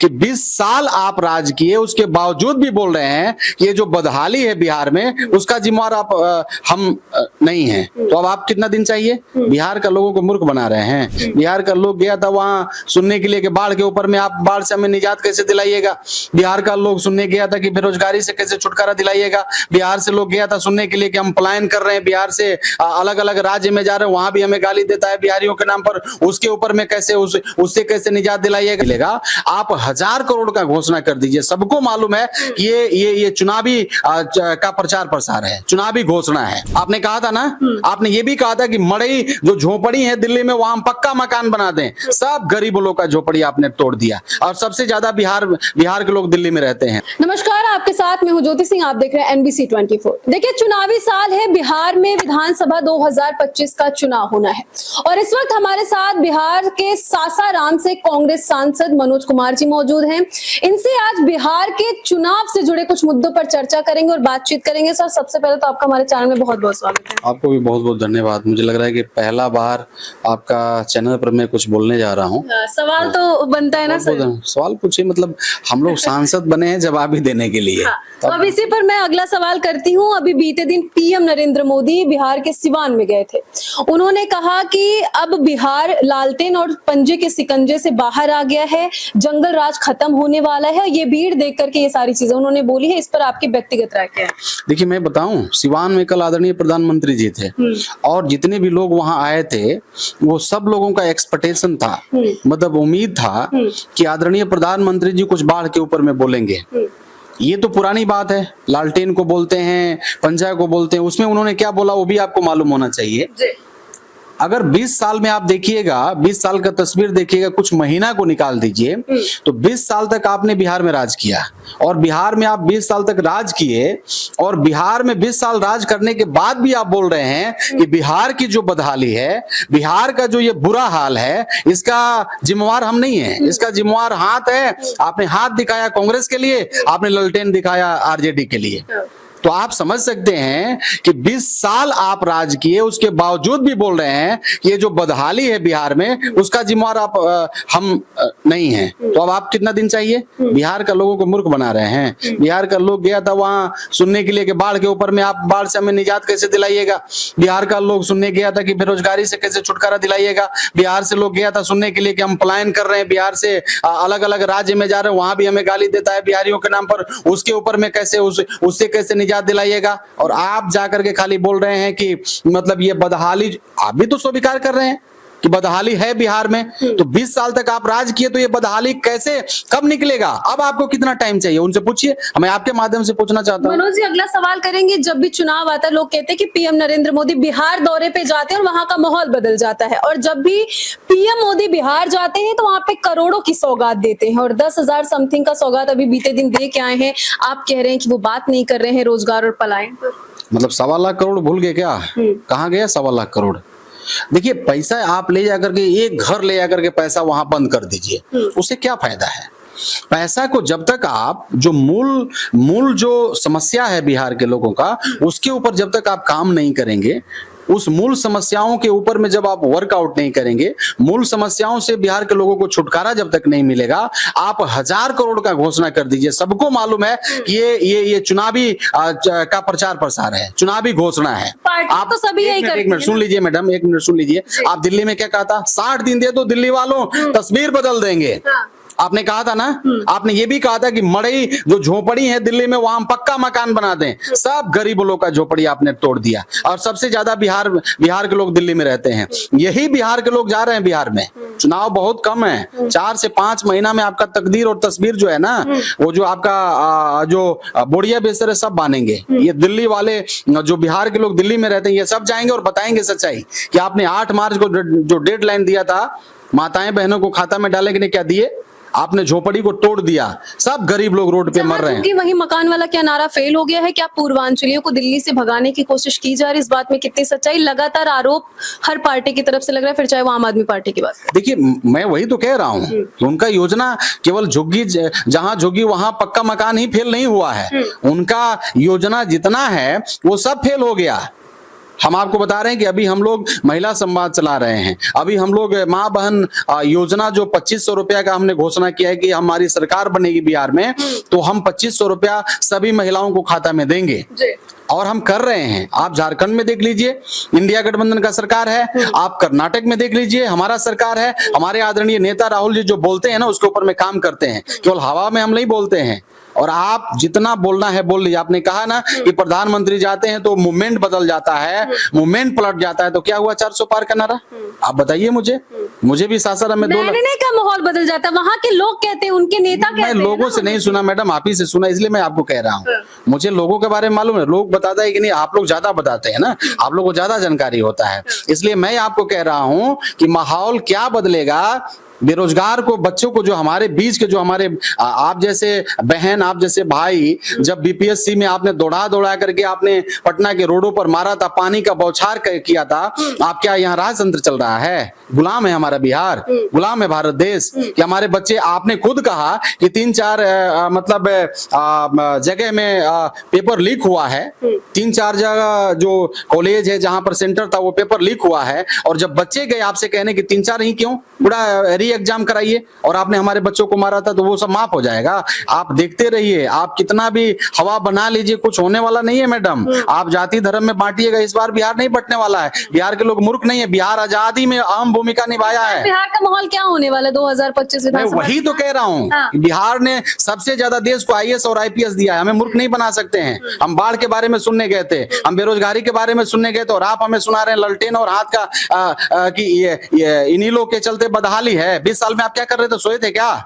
कि 20 साल आप राज किए, उसके बावजूद भी बोल रहे हैं कि ये जो बदहाली है बिहार में उसका जिम्मेवार आप हम नहीं हैं। तो अब आप कितना दिन चाहिए? बिहार का लोगों को मूर्ख बना रहे हैं। बिहार का लोग गया था वहां सुनने के लिए कि बाढ़ के ऊपर में आप बाढ़ से हमें निजात कैसे दिलाइएगा। बिहार का लोग सुनने गया था कि बेरोजगारी से कैसे छुटकारा दिलाइएगा। बिहार से लोग गया था सुनने के लिए कि हम पलायन कर रहे हैं, बिहार से अलग अलग राज्य में जा रहे हैं, वहां भी हमें गाली देता है बिहारियों के नाम पर, उसके ऊपर में कैसे उससे कैसे निजात दिलाइएगा। आप 1000 करोड़ का घोषणा कर दीजिए। सबको मालूम है कि ये चुनावी का प्रचार प्रसार है, चुनावी घोषणा है। आपने कहा था ना, आपने ये भी कहा था कि मड़ई जो झोपड़ी है दिल्ली में वहां हम पक्का मकान बना दें। सब गरीब लोगों का झोपड़ी आपने तोड़ दिया और सबसे ज्यादा बिहार के लोग दिल्ली में रहते हैं। नमस्कार, आपके साथ मैं हूं ज्योति सिंह, आप देख रहे हैं NBC 24। देखिए, चुनावी साल है, बिहार में विधानसभा 2025 का चुनाव होना है और इस वक्त हमारे साथ बिहार के सासाराम से कांग्रेस सांसद मनोज कुमार जी मौजूद हैं। इनसे आज बिहार के चुनाव से जुड़े कुछ मुद्दों पर चर्चा करेंगे और बातचीत करेंगे। सर, सबसे पहले तो आपका हमारे चैनल में बहुत बहुत स्वागत है। आपको भी बहुत बहुत धन्यवाद। मुझे लग रहा है कि पहला बार आपका चैनल पर मैं कुछ बोलने जा रहा हूँ। सवाल तो बनता है ना सर? सवाल पूछिए, मतलब हम लोग सांसद बने हैं जवाब ही देने के लिए। तो अब इसी पर मैं अगला सवाल करती हूँ। अभी बीते दिन PM नरेंद्र मोदी बिहार के सिवान में गए थे। उन्होंने कहा कि अब बिहार लालटेन और पंजे के सिकंजे से बाहर आ गया है, जंगल राज खत्म होने वाला है। ये भीड़ देख करके ये सारी चीजें उन्होंने बोली है। इस पर आपकी व्यक्तिगत राय क्या है? देखिए, मैं बताऊं, सिवान में कल आदरणीय प्रधानमंत्री जी थे और जितने भी लोग वहां आए थे वो सब लोगों का एक्सपेक्टेशन था, मतलब उम्मीद था कि आदरणीय प्रधानमंत्री जी कुछ बाढ़ के ऊपर में बोलेंगे। ये तो पुरानी बात है, लालटेन को बोलते हैं, पंजा को बोलते हैं, उसमें उन्होंने क्या बोला वो भी आपको मालूम होना चाहिए। अगर 20 साल में आप देखिएगा, 20 साल का तस्वीर देखिएगा, कुछ महीना को निकाल दीजिए तो 20 साल तक आपने बिहार में राज किया और बिहार में आप 20 साल तक राज किए और बिहार में 20 साल राज करने के बाद भी आप बोल रहे हैं कि बिहार की जो बदहाली है, बिहार का जो ये बुरा हाल है, इसका जिम्मेवार हम नहीं है, इसका जिम्मेवार हाथ है। आपने हाथ दिखाया कांग्रेस के लिए, आपने ललटेन दिखाया RJD के लिए। तो आप समझ सकते हैं कि 20 साल आप राज किए, उसके बावजूद भी बोल रहे हैं कि ये जो बदहाली है बिहार में उसका जिम्मेवार आप हम नहीं हैं। तो अब आप कितना दिन चाहिए? बिहार का लोगों को मूर्ख बना रहे हैं। बिहार का लोग गया था वहां सुनने के लिए कि बाढ़ के ऊपर में आप बाढ़ से हमें निजात कैसे दिलाइएगा। बिहार का लोग सुनने गया था कि बेरोजगारी से कैसे छुटकारा दिलाइएगा। बिहार से लोग गया था सुनने के लिए कि हम पलायन कर रहे हैं, बिहार से अलग अलग राज्य में जा रहे हैं, वहां भी हमें गाली देता है बिहारियों के नाम पर, उसके ऊपर में कैसे उससे कैसे दिलाइएगा। और आप जाकर के खाली बोल रहे हैं कि मतलब ये बदहाली, आप भी तो स्वीकार कर रहे हैं कि बदहाली है बिहार में। तो 20 साल तक आप राज किए तो ये बदहाली कैसे, कब निकलेगा? अब आपको कितना टाइम चाहिए उनसे पूछिए, मैं आपके माध्यम से पूछना चाहता हूं। मनोज जी, अगला सवाल करेंगे। जब भी चुनाव आता है लोग कहते हैं कि PM नरेंद्र मोदी बिहार दौरे पे जाते हैं और वहां का माहौल बदल जाता है, और जब भी PM मोदी बिहार जाते हैं तो वहां पे करोड़ों की सौगात देते हैं और 10,000 समथिंग का सौगात अभी बीते दिन दे के आए हैं। आप कह रहे हैं कि वो बात नहीं कर रहे हैं रोजगार और पलायन पर। मतलब 1.25 लाख करोड़ भूल गए क्या? कहाँ गया 1.25 लाख करोड़? देखिए, पैसा आप ले जाकर के एक घर ले जाकर के पैसा वहां बंद कर दीजिए, उससे क्या फायदा है? पैसा को जब तक आप जो मूल जो समस्या है बिहार के लोगों का, उसके ऊपर जब तक आप काम नहीं करेंगे, उस मूल समस्याओं के ऊपर में जब आप वर्कआउट नहीं करेंगे, मूल समस्याओं से बिहार के लोगों को छुटकारा जब तक नहीं मिलेगा, आप 1000 करोड़ का घोषणा कर दीजिए। सबको मालूम है कि ये चुनावी का प्रचार प्रसार है, चुनावी घोषणा है। आप तो सभी यही एक मिनट सुन लीजिए मैडम, एक मिनट सुन लीजिए। आप दिल्ली में क्या कहा था? 60 दिन दे दो दिल्ली वालों, तस्वीर बदल देंगे। आपने कहा था ना, आपने ये भी कहा था कि मड़ई जो झोपड़ी है दिल्ली में वहां हम पक्का मकान बना दें। सब गरीब लोगों का झोपड़ी आपने तोड़ दिया और सबसे ज्यादा बिहार के लोग दिल्ली में रहते हैं। यही बिहार के लोग जा रहे हैं बिहार में। चुनाव बहुत कम है, 4 से 5 महीना में आपका तकदीर और तस्वीर जो है ना, वो जो आपका जो बोड़िया बेसर है सब बानेंगे। ये दिल्ली वाले जो बिहार के लोग दिल्ली में रहते हैं ये सब जाएंगे और बताएंगे सच्चाई कि आपने 8 मार्च को जो डेडलाइन दिया था माताएं बहनों को खाता में डालने के लिए, क्या दिए? आपने झोपड़ी को तोड़ दिया, सब गरीब लोग रोड पे मर रहे हैं। वही मकान वाला क्या नारा फेल हो गया है? क्या पूर्वांचलियों को दिल्ली से भगाने की कोशिश की जा रही है? इस बात में कितनी सच्चाई? लगातार आरोप हर पार्टी की तरफ से लग रहा है, फिर चाहे वो आम आदमी पार्टी की बात। देखिए, मैं वही तो कह रहा हूँ कि उनका योजना केवल झुग्गी, जहां झुग्गी वहां पक्का मकान ही फेल नहीं हुआ है, उनका योजना जितना है वो सब फेल हो गया। हम आपको बता रहे हैं कि अभी हम लोग महिला संवाद चला रहे हैं, अभी हम लोग माँ बहन योजना जो 2500 रुपया का हमने घोषणा किया है कि हमारी सरकार बनेगी बिहार में, तो हम 2500 रुपया सभी महिलाओं को खाता में देंगे और हम कर रहे हैं। आप झारखंड में देख लीजिए, इंडिया गठबंधन का सरकार है, आप कर्नाटक में देख लीजिए, हमारा सरकार है। हमारे आदरणीय नेता राहुल जी जो बोलते हैं ना, उसके ऊपर में काम करते हैं, केवल हवा में हम नहीं बोलते हैं। और आप जितना बोलना है बोल लीजिए। आपने कहा ना कि प्रधानमंत्री जाते हैं तो मूवमेंट बदल जाता है, मूवमेंट पलट जाता है, तो क्या हुआ 400 पार का नारा? आप बताइए मुझे भी सासाराम में 2 लाख का माहौल बदल जाता है, वहाँ के लोग कहते हैं, उनके नेता कहते हैं। मैं लोगों से नहीं सुना मैडम, आप ही से सुना, इसलिए मैं आपको कह रहा हूँ। मुझे लोगों के बारे में मालूम है, लोग बताता है कि नहीं, आप लोग ज्यादा बताते हैं ना, आप लोगों को ज्यादा जानकारी होता है। इसलिए मैं आपको कह रहा हूँ कि माहौल क्या बदलेगा। बेरोजगार को, बच्चों को, जो हमारे बीच के, जो हमारे आप जैसे बहन, आप जैसे भाई, जब बीपीएससी में आपने दौड़ा करके आपने पटना के रोडों पर मारा था, पानी का बौछार किया था, आप क्या यहाँ राजतंत्र चल रहा है? गुलाम है हमारा बिहार, गुलाम है भारत देश। कि हमारे बच्चे, आपने खुद कहा कि 3-4 मतलब जगह में पेपर लीक हुआ है, 3-4 जगह जो कॉलेज है जहां पर सेंटर था वो पेपर लीक हुआ है। और जब बच्चे गए आपसे कहने कि 3-4 ही क्यों, पूरा एग्जाम कराइए, और आपने हमारे बच्चों को मारा था, तो वो सब माफ हो जाएगा। आप देखते रहिए, आप कितना भी हवा बना लीजिए, कुछ होने वाला नहीं है मैडम। आप जाति धर्म में बांटिएगा, इस बार बिहार नहीं बंटने वाला है। बिहार के लोग मूर्ख नहीं है, बिहार आजादी में अहम भूमिका निभाया है। बिहार का माहौल क्या होने वाला 2025 मैं वही तो कह रहा हूँ। बिहार ने सबसे ज्यादा देश को आईएएस और आईपीएस दिया है, हमें मूर्ख नहीं बना सकते हैं। हम बाढ़ के बारे में सुनने गए थे, हम बेरोजगारी के बारे में सुनने गए थे, और आप हमें सुना रहे हैं ललटेन और हाथ का कि ये इन्हीं लोग के चलते बदहाली है। 20 साल में आप क्या कर रहे थे, सोए थे क्या?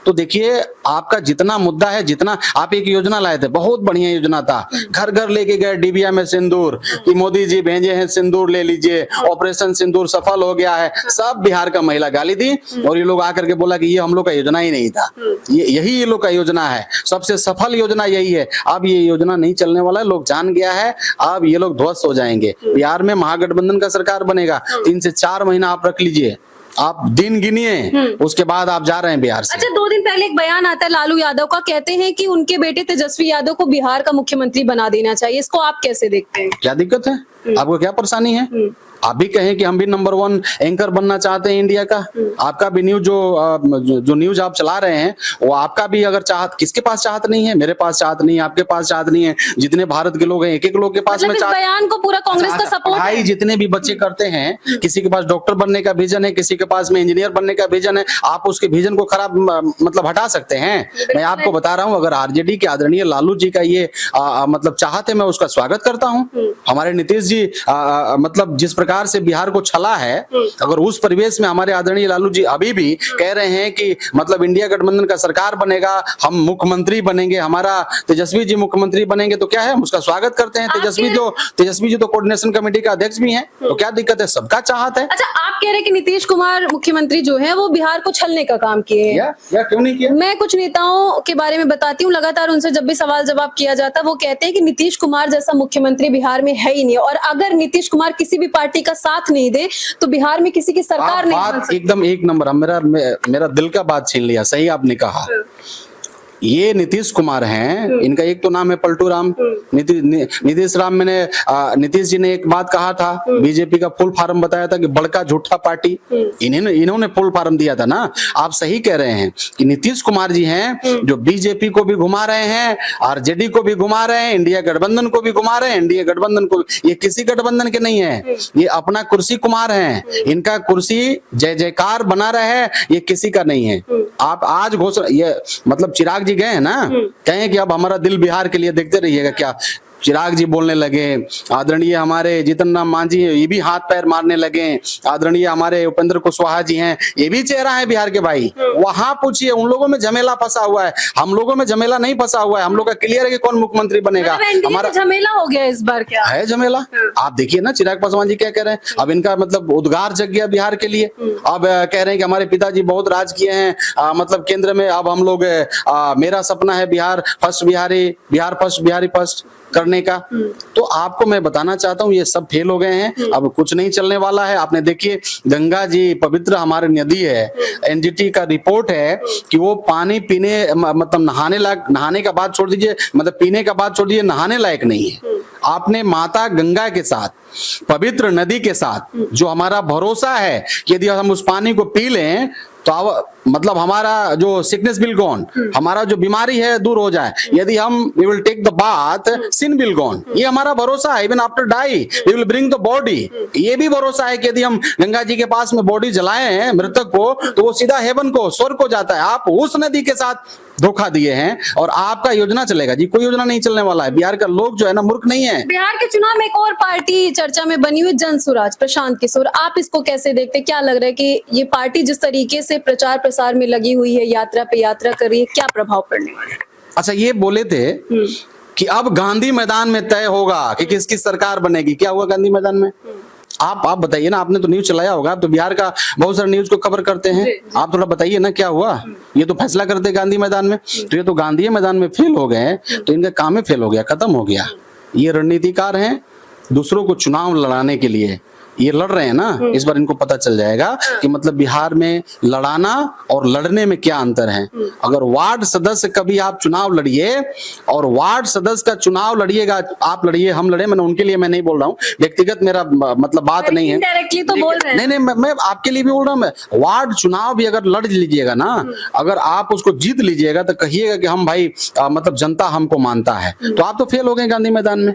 तो देखिए, आपका जितना मुद्दा है, जितना आप एक योजना लाए थे, बहुत बढ़िया योजना था, घर घर लेके गए डिबिया में सिंदूर, कि मोदी जी भेजे हैं सिंदूर ले लीजिए, ऑपरेशन सिंदूर सफल हो गया है। सब बिहार का महिला गाली दी, और ये लोग आकर के बोला कि ये हम लोग का योजना ही नहीं था, यही ये लोग का योजना है, सबसे सफल योजना यही है। अब ये योजना नहीं चलने वाला है, लोग जान गया है, अब ये लोग ध्वस्त हो जाएंगे। बिहार में महागठबंधन का सरकार बनेगा, 3 से 4 महीना आप रख लीजिए, आप दिन गिनिए, उसके बाद आप जा रहे हैं बिहार से। अच्छा, 2 दिन पहले एक बयान आता है लालू यादव का, कहते हैं कि उनके बेटे तेजस्वी यादव को बिहार का मुख्यमंत्री बना देना चाहिए। इसको आप कैसे देखते हैं? क्या दिक्कत है? आपको क्या परेशानी है? आप भी कहें कि हम भी नंबर 1 एंकर बनना चाहते हैं इंडिया का। आपका भी न्यूज जो न्यूज आप चला रहे हैं, वो आपका भी अगर चाहत, किसके पास चाहत नहीं है? मेरे पास चाहत नहीं है, आपके पास चाहत नहीं है, जितने भारत के लोग हैं, एक लोग के पास में चाहत। बयान को पूरा कांग्रेस का सपोर्ट है। भाई, जितने भी बच्चे करते हैं, किसी के पास डॉक्टर बनने का विजन है, किसी के पास में इंजीनियर बनने का विजन है, आप उसके विजन को खराब मतलब हटा सकते हैं? मैं आपको बता रहा हूँ, अगर आरजेडी के आदरणीय लालू जी का ये मतलब चाहत है, मैं उसका स्वागत करता हूँ। हमारे नीतीश जी मतलब जिस प्रकार से बिहार को छला है, अगर उस परिवेश में हमारे आदरणीय लालू जी अभी भी कह रहे हैं कि मतलब इंडिया गठबंधन का सरकार बनेगा, हम मुख्यमंत्री बनेंगे, हमारा तेजस्वी जी मुख्यमंत्री बनेंगे, तो क्या है, हम उसका स्वागत करते हैं। तेजस्वी जी तो कोऑर्डिनेशन कमेटी का अध्यक्ष भी हैं, तो क्या दिक्कत है? सबका चाहत है। अच्छा, आप कह रहे हैं कि नीतीश कुमार मुख्यमंत्री जो है वो बिहार को छलने का काम किए, या क्यों नहीं किया? मैं कुछ नेताओं के बारे में बताती हूँ, लगातार उनसे जब भी सवाल जवाब किया जाता है, वो कहते हैं कि नीतीश कुमार जैसा मुख्यमंत्री बिहार में है ही नहीं, और अगर नीतीश कुमार किसी भी पार्टी का साथ नहीं दे तो बिहार में किसी की सरकार नहीं बन सकती। एकदम एक नंबर, मेरा दिल का बात छीन लिया, सही आपने कहा। ये नीतीश कुमार हैं, इनका एक तो नाम है पलटू राम, नीतीश राम। नीतीश जी ने एक बात कहा था, बीजेपी का फुल फार्म बताया था कि बड़का झूठा पार्टी, इन्होंने फुल फार्म दिया था ना। आप सही कह रहे हैं कि नीतीश कुमार जी हैं जो बीजेपी को भी घुमा रहे हैं, आरजेडी को भी घुमा रहे हैं, इंडिया गठबंधन को भी घुमा रहे हैं। इंडिया गठबंधन को, ये किसी गठबंधन के नहीं है, ये अपना कुर्सी कुमार हैं, इनका कुर्सी जय जयकार बना रहे हैं, ये किसी का नहीं है। आप आज घोषणा, ये मतलब चिराग गए हैं ना, कहें कि अब हमारा दिल बिहार के लिए, देखते रहिएगा क्या चिराग जी बोलने लगे, आदरणीय हमारे जीतन राम मांझी ये भी हाथ पैर मारने लगे, आदरणीय हमारे उपेंद्र कुशवाहा जी हैं, ये भी चेहरा है बिहार के भाई। वहां पूछिए, उन लोगों में झमेला फंसा हुआ है, हम लोगों में झमेला नहीं फंसा हुआ है। हम लोग का क्लियर है कि कौन मुख्यमंत्री बनेगा। हमारा झमेला हो गया इस बार, क्या है झमेला? आप देखिए ना, चिराग पासवान जी क्या कह रहे हैं, अब इनका मतलब उद्गार जग गया बिहार के लिए। अब कह रहे हैं कि हमारे पिताजी बहुत राज किए हैं, मतलब केंद्र में, अब हम लोग, मेरा सपना है बिहार फर्स्ट, बिहारी फर्स्ट करने करने का। तो आपको मैं बताना चाहता हूँ ये सब फेल हो गए हैं, अब कुछ नहीं चलने वाला है। आपने देखिए गंगा जी पवित्र हमारी नदी है, एनजीटी का रिपोर्ट है कि वो पानी पीने मतलब नहाने का बाद छोड़ दीजिए, मतलब पीने का बाद छोड़ दीजिए, नहाने लायक नहीं है। आपने माता गंगा के साथ, पवित्र नदी के साथ जो हमारा भरोसा है कि यदि हम उस पानी को पी लें तो मतलब हमारा जो सिकनेस विल गॉन, हमारा जो बीमारी है दूर हो जाए। यदि हम we will take the bath, sin will gone, ये हमारा भरोसा है। Even after die we will bring the body, ये भी भरोसा है कि यदि हम गंगा जी के पास में बॉडी जलाए हैं मृतक को तो वो सीधा हेवन को, स्वर्ग को जाता है। आप उस नदी के साथ धोखा दिए हैं और आपका योजना चलेगा जी, कोई योजना नहीं चलने वाला है। बिहार का लोग जो है ना मूर्ख नहीं है। बिहार के चुनाव में एक और पार्टी चर्चा में बनी हुई जन सुराज, प्रशांत किशोर, आप इसको कैसे देखते, क्या लग रहा है कि ये पार्टी जिस तरीके से प्रचार प्रसार में लगी हुई है, यात्रा पे यात्रा कर रही है, क्या प्रभाव पड़ने वाला है? अच्छा, ये बोले थे कि अब गांधी मैदान में तय होगा कि किसकी सरकार बनेगी। क्या हुआ गांधी मैदान में? आप बताइए ना, आपने तो न्यूज चलाया होगा, आप तो बिहार का बहुत सारे न्यूज को कवर करते हैं, आप थोड़ा बताइए ना क्या हुआ। ये तो फैसला करते गांधी मैदान में, तो ये तो गांधी मैदान में फेल हो गए, तो इनका काम ही फेल हो गया, खत्म हो गया। ये रणनीतिकार हैं, दूसरों को चुनाव लड़ाने के लिए ये लड़ रहे हैं ना। इस बार इनको पता चल जाएगा कि मतलब बिहार में लड़ाना और लड़ने में क्या अंतर है। अगर वार्ड सदस्य कभी आप चुनाव लड़िए और वार्ड सदस्य का चुनाव लड़िएगा, आप लड़िए हम लड़े, मैंने उनके लिए मैं नहीं बोल रहा हूँ, व्यक्तिगत मेरा मतलब बात नहीं है, डायरेक्टली तो बोल रहे हैं। नहीं मैं आपके लिए भी बोल रहा हूँ। मैं वार्ड चुनाव भी अगर लड़ लीजिएगा ना, अगर आप उसको जीत लीजिएगा तो कहिएगा कि हम भाई मतलब जनता हमको मानता है, तो आप तो फेल हो गए गांधी मैदान में।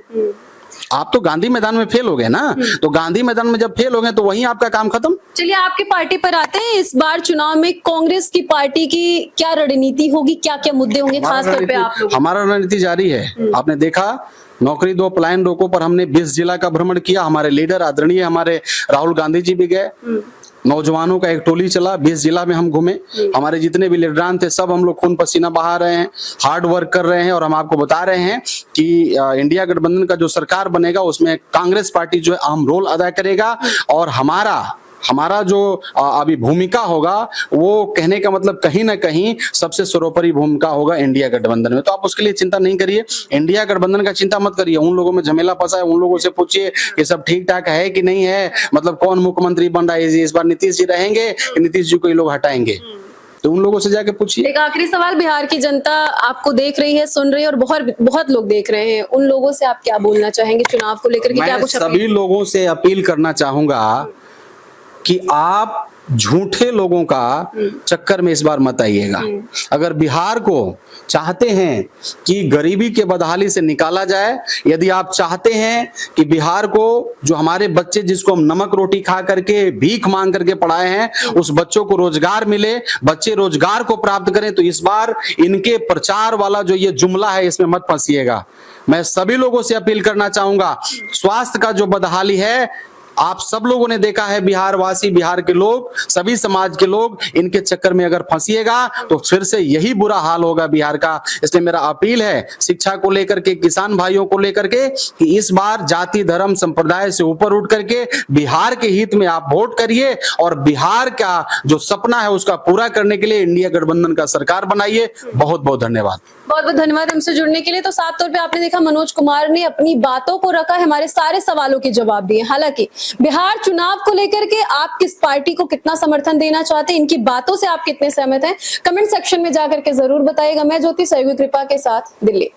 आप तो गांधी मैदान में फेल हो गए ना, तो गांधी मैदान में जब फेल हो गए तो वहीं आपका काम खत्म। चलिए आपकी पार्टी पर आते हैं। इस बार चुनाव में कांग्रेस की पार्टी की क्या रणनीति होगी, क्या क्या मुद्दे होंगे खास तौर पे आप लोग? हमारा रणनीति जारी है। आपने देखा नौकरी दो पलायन रोको पर हमने 20 जिला का भ्रमण किया। हमारे लीडर आदरणीय हमारे राहुल गांधी जी भी गए, नौजवानों का एक टोली चला, 20 जिला में हम घूमे। हमारे जितने भी लीडरान थे सब हम लोग खून पसीना बहा रहे हैं, हार्ड वर्क कर रहे हैं और हम आपको बता रहे हैं कि इंडिया गठबंधन का जो सरकार बनेगा उसमें कांग्रेस पार्टी जो है अहम रोल अदा करेगा। और हमारा जो अभी भूमिका होगा वो कहने का मतलब कहीं ना कहीं सबसे सर्वोपरि भूमिका होगा इंडिया गठबंधन में। तो आप उसके लिए चिंता नहीं करिए, इंडिया गठबंधन का चिंता मत करिए। उन लोगों में झमेला फंसा है, उन लोगों से पूछिए कि सब ठीक ठाक है कि नहीं है, मतलब कौन मुख्यमंत्री बन रहा है, इस बार नीतीश जी रहेंगे, नीतीश जी को ये लोग हटाएंगे, तो उन लोगों से जाके पूछिए। एक आखिरी सवाल, बिहार की जनता आपको देख रही है, सुन रही है और बहुत लोग देख रहे हैं, उन लोगों से आप क्या बोलना चाहेंगे चुनाव को लेकर के? क्या कुछ सभी लोगों से अपील करना चाहूंगा कि आप झूठे लोगों का चक्कर में इस बार मत आइएगा। अगर बिहार को चाहते हैं कि गरीबी के बदहाली से निकाला जाए, यदि आप चाहते हैं कि बिहार को जो हमारे बच्चे जिसको हम नमक रोटी खा करके भीख मांग करके पढ़ाए हैं उस बच्चों को रोजगार मिले, बच्चे रोजगार को प्राप्त करें, तो इस बार इनके प्रचार वाला जो ये जुमला है इसमें मत फंसिएगा। मैं सभी लोगों से अपील करना चाहूंगा, स्वास्थ्य का जो बदहाली है आप सब लोगों ने देखा है, बिहार वासी, बिहार के लोग, सभी समाज के लोग इनके चक्कर में अगर फंसिएगा तो फिर से यही बुरा हाल होगा बिहार का। इसलिए मेरा अपील है शिक्षा को लेकर के, किसान भाइयों को लेकर के, कि इस बार जाति धर्म संप्रदाय से ऊपर उठ करके बिहार के हित में आप वोट करिए और बिहार का जो सपना है उसका पूरा करने के लिए इंडिया गठबंधन का सरकार बनाइए। बहुत बहुत धन्यवाद। बहुत बहुत धन्यवाद हमसे जुड़ने के लिए। तो साफ तौर पे आपने देखा मनोज कुमार ने अपनी बातों को रखा है, हमारे सारे सवालों के जवाब दिए। हालांकि बिहार चुनाव को लेकर के आप किस पार्टी को कितना समर्थन देना चाहते हैं, इनकी बातों से आप कितने सहमत हैं, कमेंट सेक्शन में जाकर के जरूर बताइएगा। मैं ज्योति सहयोगी कृपा के साथ, दिल्ली।